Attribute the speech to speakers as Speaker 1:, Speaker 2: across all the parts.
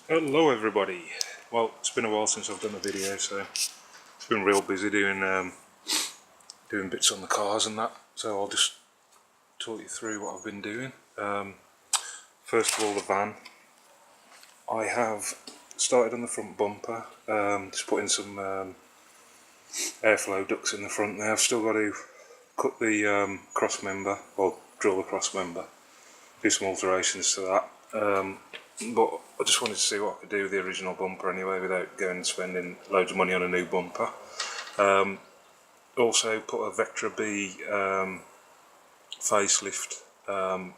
Speaker 1: Hello everybody. Well, it's been a while since I've done a video, so it's been real busy doing bits on the cars and that, so I'll just talk you through what I've been doing. First of all, the van. I have started on the front bumper, just putting some airflow ducts in the front there. I've still got to cut the cross member, or drill the cross member, do some alterations to that. But I just wanted to see what I could do with the original bumper anyway without going and spending loads of money on a new bumper. Also put a Vectra B facelift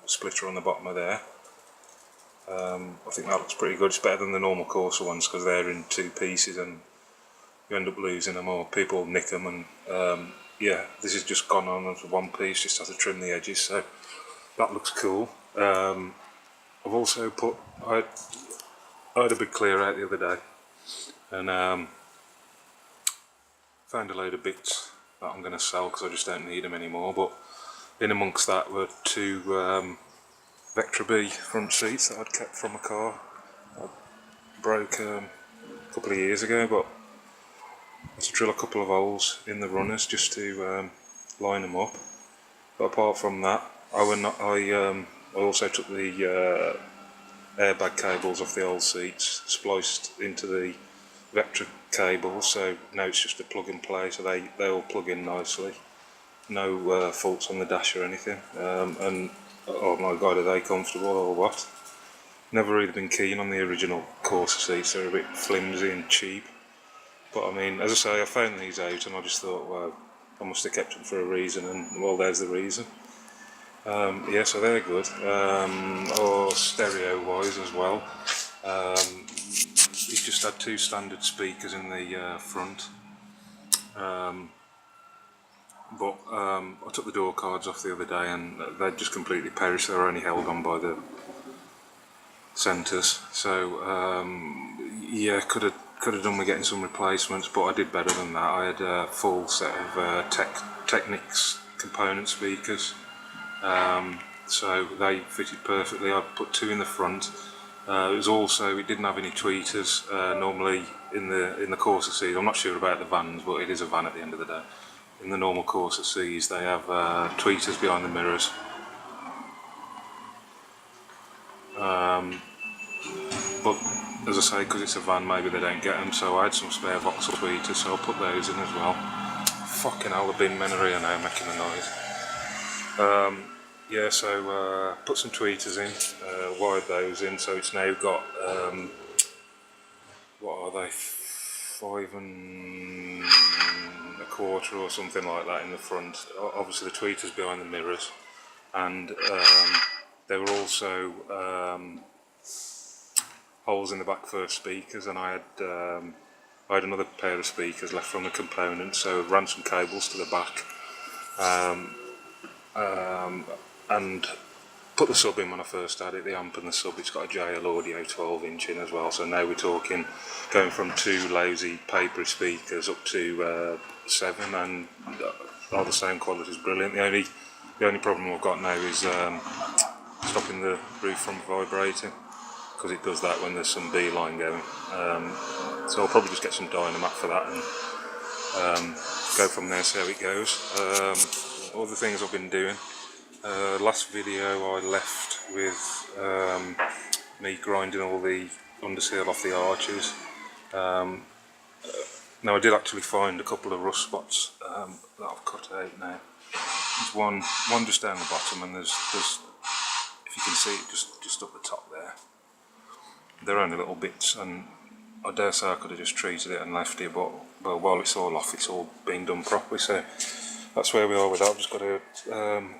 Speaker 1: splitter on the bottom of there. I think that looks pretty good. It's better than the normal Corsa ones because they're in two pieces and you end up losing them or people nick them, and yeah, this has just gone on as one piece, just have to trim the edges, so that looks cool. I've also put, I had a big clear out the other day and found a load of bits that I'm going to sell because I just don't need them anymore, but in amongst that were two Vectra B front seats that I'd kept from a car I broke a couple of years ago, but I had to drill a couple of holes in the runners just to line them up. But apart from that, I also took the airbag cables off the old seats, spliced into the Vectra cable, so now it's just a plug and play, so they all plug in nicely. No faults on the dash or anything, and oh my god, are they comfortable or what? Never really been keen on the original Corsa seats, they're a bit flimsy and cheap. But I mean, as I say, I found these out and I just thought, well, I must have kept them for a reason, and well, there's the reason. Yeah, so they're good. Or stereo wise as well. He's just had two standard speakers in the front. But I took the door cards off the other day and they'd just completely perished. They were only held on by the centres. So yeah, could have done with getting some replacements, but I did better than that. I had a full set of Technics component speakers. So they fitted perfectly. I put two in the front. It didn't have any tweeters. Normally in the Corsa Cs, I'm not sure about the vans, but it is a van at the end of the day. In the normal Corsa Cs, they have tweeters behind the mirrors. But as I say, because it's a van, maybe they don't get them. So I had some spare voxel tweeters, so I'll put those in as well. Fucking hell, the bin men are here now making a noise. Yeah, so put some tweeters in, wired those in, so it's now got, what are they, 5 1/4 or something like that in the front. Obviously the tweeters behind the mirrors, and there were also holes in the back for speakers, and I had another pair of speakers left from the component, so I ran some cables to the back. And put the sub in when I first had it, the amp and the sub. It's got a JL Audio 12-inch in as well, so now we're talking going from two lazy papery speakers up to 7, and all the same quality is brilliant. The only problem I've got now is stopping the roof from vibrating, because it does that when there's some B-line going. So I'll probably just get some Dynamat for that and go from there, see how it goes. Other things I've been doing. Last video I left with me grinding all the underseal off the arches. Now I did actually find a couple of rust spots that I've cut out now. There's one just down the bottom, and there's if you can see it, just up the top there. They're only little bits, and I dare say I could have just treated it and left it, but while it's all off, it's all being done properly. So that's where we are with that. I've just got to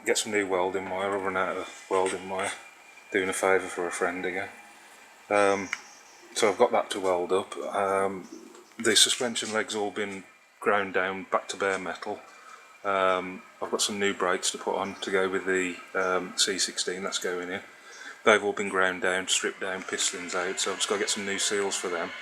Speaker 1: get some new welding wire. I've run out of welding wire, doing a favour for a friend again. So I've got that to weld up. The suspension legs all been ground down back to bare metal. I've got some new brakes to put on to go with the C16 that's going in. They've all been ground down, stripped down, pistons out, so I've just got to get some new seals for them.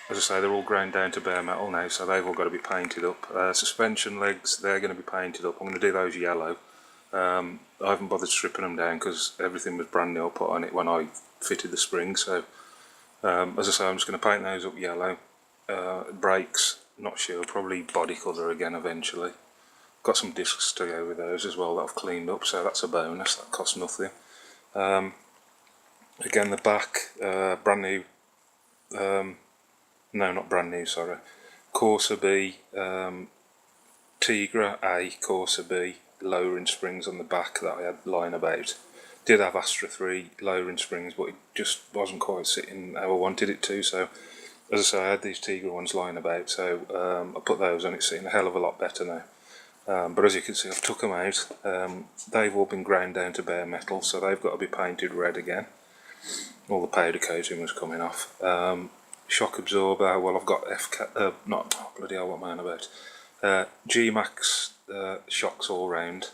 Speaker 1: As I say, they're all ground down to bare metal now, so they've all got to be painted up. Suspension legs, they're going to be painted up. I'm going to do those yellow. I haven't bothered stripping them down because everything was brand new put on it when I fitted the springs. So as I say, I'm just going to paint those up yellow. Brakes, not sure, probably body colour again eventually. Got some discs to go with those as well that I've cleaned up, so that's a bonus, that costs nothing. Again, the back, brand new, no, not brand new, sorry, Corsa B, Tigra A, Corsa B, lowering springs on the back that I had lying about. Did have Astra 3 lowering springs, but it just wasn't quite sitting how I wanted it to, so as I say, I had these Tigra ones lying about, so I put those on, it's sitting a hell of a lot better now. But as you can see, I've took them out. They've all been ground down to bare metal, so they've got to be painted red again. All the powder coating was coming off. Shock absorber, well, I've got bloody hell, what am I on about? G-Max shocks all round.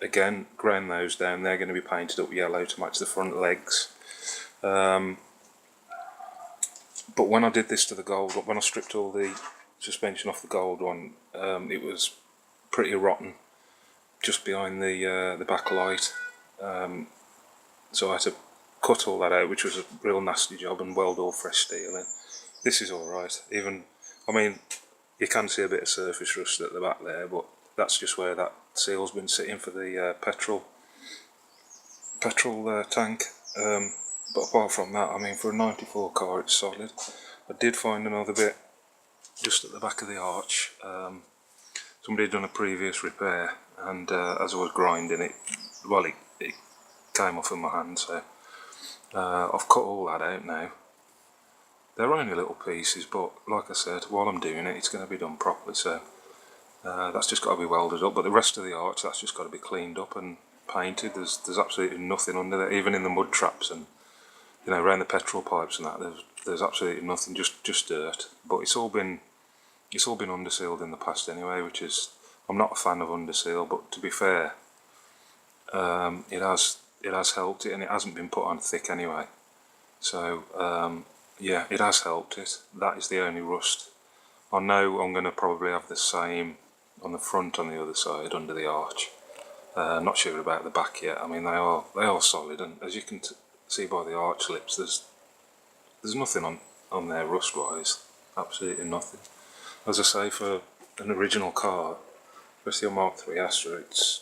Speaker 1: Again, ground those down, they're going to be painted up yellow to match the front legs. But when I did this to the gold, when I stripped all the suspension off the gold one, it was pretty rotten just behind the backlight. So I had to cut all that out, which was a real nasty job, and weld all fresh steel in. This is alright. Even, I mean, you can see a bit of surface rust at the back there, but that's just where that seal's been sitting for the petrol tank. But apart from that, I mean, for a 94 car, it's solid. I did find another bit just at the back of the arch. Somebody had done a previous repair, and as I was grinding it, well, it came off in my hand, so I've cut all that out now. They're only little pieces, but like I said, while I'm doing it, it's going to be done properly, so that's just got to be welded up. But the rest of the arch, that's just got to be cleaned up and painted. There's absolutely nothing under there, even in the mud traps and, you know, around the petrol pipes and that. There's absolutely nothing, just dirt. But it's all been undersealed in the past anyway, which is, I'm not a fan of underseal, but to be fair, it has helped it, and it hasn't been put on thick anyway. So yeah, it has helped it. That is the only rust. I know I'm going to probably have the same on the front on the other side under the arch. Not sure about the back yet. I mean, they are solid, and as you can see by the arch lips, there's nothing on there rust wise. Absolutely nothing. As I say, for an original car, especially a Mark III Astra, it's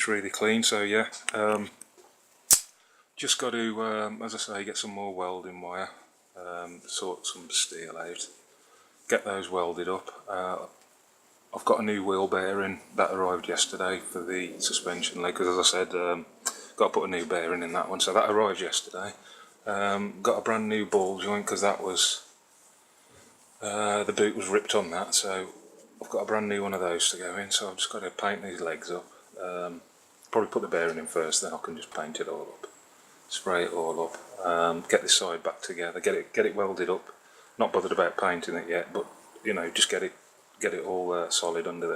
Speaker 1: really clean. So yeah, just got to, as I say, get some more welding wire, sort some steel out, get those welded up. I've got a new wheel bearing that arrived yesterday for the suspension leg, because as I said, got to put a new bearing in that one, so that arrived yesterday. Got a brand new ball joint because that was, the boot was ripped on that, so I've got a brand new one of those to go in, so I've just got to paint these legs up. Probably put the bearing in first, then I can just paint it all up, spray it all up, get this side back together, get it welded up. Not bothered about painting it yet, but you know, just get it all solid under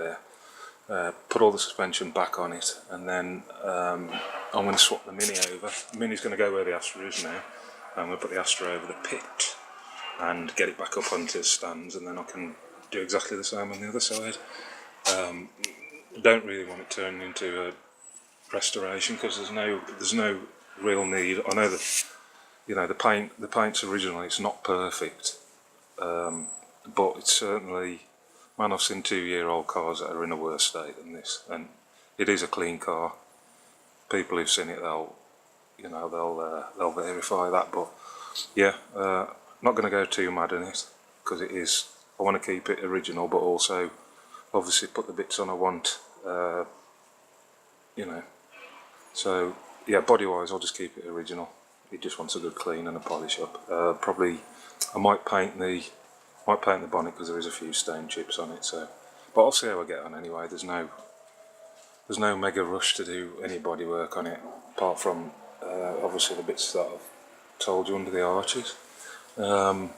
Speaker 1: there. Put all the suspension back on it, and then I'm going to swap the Mini over. The Mini's going to go where the Astra is now. I'm going to put the Astra over the pit and get it back up onto the stands, and then I can do exactly the same on the other side. Don't really want it turned into a restoration because there's no real need. I know that, you know, the paint's originally, it's not perfect, but it's certainly, man, I've seen 2-year-old cars that are in a worse state than this, and it is a clean car. People who've seen it, they'll verify that. But yeah, not going to go too mad in it because it is, I want to keep it original, but also obviously put the bits on I want, you know. So yeah, body wise I'll just keep it original. It just wants a good clean and a polish up. Probably I might paint the bonnet because there is a few stain chips on it, so, but I'll see how I get on anyway. There's no mega rush to do any body work on it, apart from obviously the bits that I've told you under the arches. I've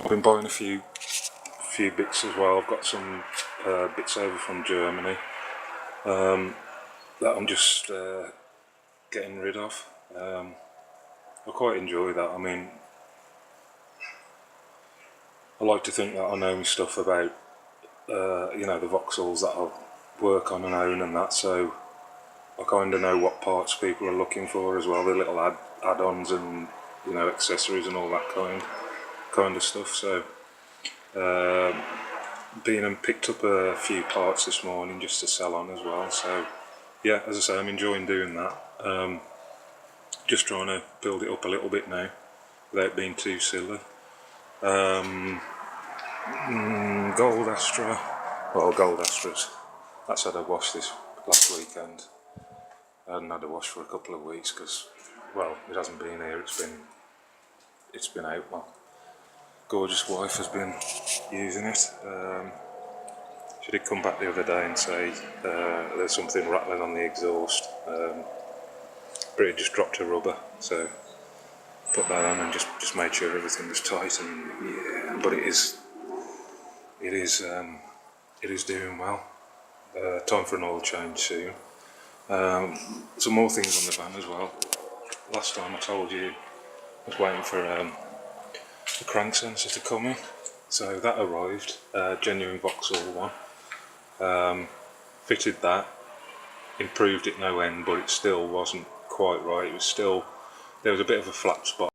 Speaker 1: been buying a few bits as well. I've got some bits over from Germany that I'm just getting rid of. I quite enjoy that. I mean, I like to think that I know my stuff about, you know, the Vauxhalls work on and own and that, so I kind of know what parts people are looking for as well, the little add-ons and, you know, accessories and all that kind of stuff. So been and picked up a few parts this morning just to sell on as well. So yeah, as I say, I'm enjoying doing that. Just trying to build it up a little bit now without being too silly. Gold Astra, well, Gold Astras, that's had a wash this last weekend. I hadn't had a wash for a couple of weeks because, well, it hasn't been here, it's been out. My gorgeous wife has been using it. She did come back the other day and say there's something rattling on the exhaust. But it just dropped a rubber, so put that on and just made sure everything was tight. And yeah, but it is doing well. Time for an oil change soon. Some more things on the van as well. Last time I told you I was waiting for the crank sensor to come in, so that arrived. Genuine Vauxhall one. Fitted that, improved it no end, but it still wasn't quite right. It was still, there was a bit of a flat spot